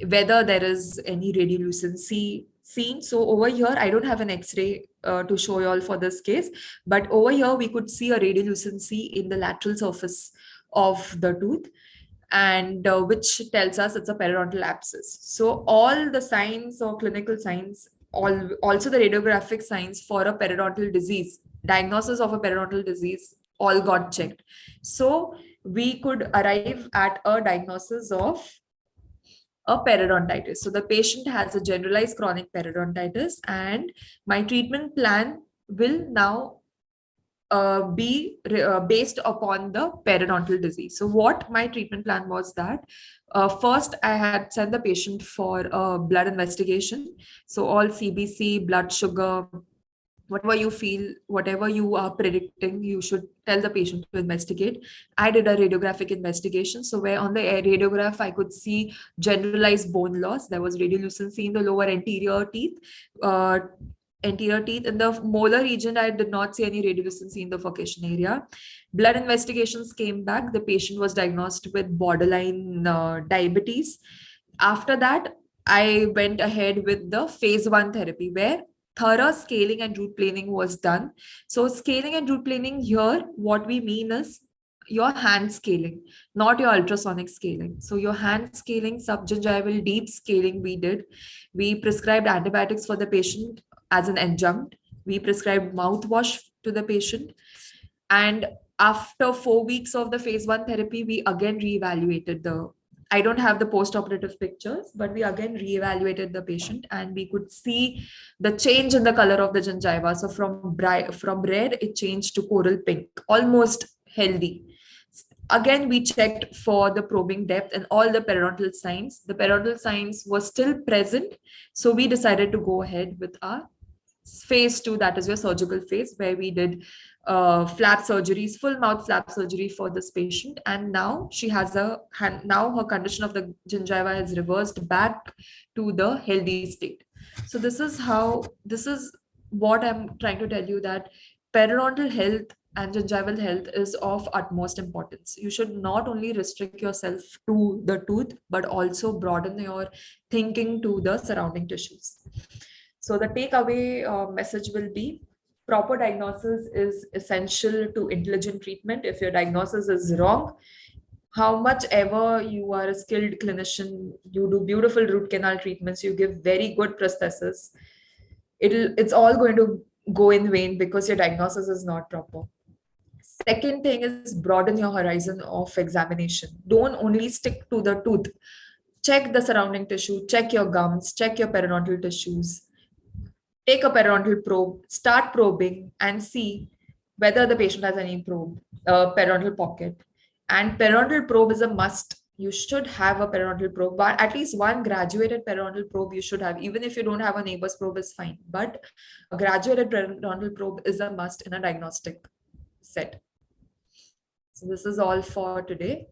whether there is any radiolucency seen. So over here, I don't have an X-ray to show you all for this case, but over here we could see a radiolucency in the lateral surface of the tooth, and which tells us it's a periodontal abscess. So all the signs or clinical signs, also the radiographic signs for a periodontal disease, diagnosis of a periodontal disease, all got checked. So we could arrive at a diagnosis of a periodontitis. So the patient has a generalized chronic periodontitis, and my treatment plan will now be based upon the periodontal disease. So what my treatment plan was that first I had sent the patient for a blood investigation. So all CBC, blood sugar, whatever you feel, whatever you are predicting, you should tell the patient to investigate. I did a radiographic investigation. So where on the radiograph, I could see generalized bone loss. There was radiolucency in the lower uh, anterior teeth. In the molar region, I did not see any radiolucency in the furcation area. Blood investigations came back. The patient was diagnosed with borderline diabetes. After that, I went ahead with the phase 1 therapy, where thorough scaling and root planing was done. So scaling and root planing here, what we mean is your hand scaling, not your ultrasonic scaling. So your hand scaling, subgingival deep scaling we did. We prescribed antibiotics for the patient as an adjunct. We prescribed mouthwash to the patient. And after 4 weeks of the phase 1 therapy, we again reevaluated the, I don't have the post-operative pictures, but we again reevaluated the patient, and we could see the change in the color of the gingiva. So from red, it changed to coral pink, almost healthy. Again, we checked for the probing depth and all the periodontal signs. The periodontal signs were still present. So we decided to go ahead with our phase 2, that is your surgical phase, where we did flap surgeries, full mouth flap surgery for this patient. And now she has now her condition of the gingiva is reversed back to the healthy state. So this is what I'm trying to tell you, that periodontal health and gingival health is of utmost importance. You should not only restrict yourself to the tooth, but also broaden your thinking to the surrounding tissues. So the takeaway message will be, proper diagnosis is essential to intelligent treatment. If your diagnosis is wrong, how much ever you are a skilled clinician, you do beautiful root canal treatments, you give very good prosthesis, it's all going to go in vain because your diagnosis is not proper. Second thing is, broaden your horizon of examination. Don't only stick to the tooth. Check the surrounding tissue, check your gums, check your periodontal tissues. Take a periodontal probe, start probing, and see whether the patient has any periodontal pocket. And periodontal probe is a must. You should have a periodontal probe, but at least one graduated periodontal probe you should have. Even if you don't have a neighbor's probe, is fine. But a graduated periodontal probe is a must in a diagnostic set. So this is all for today.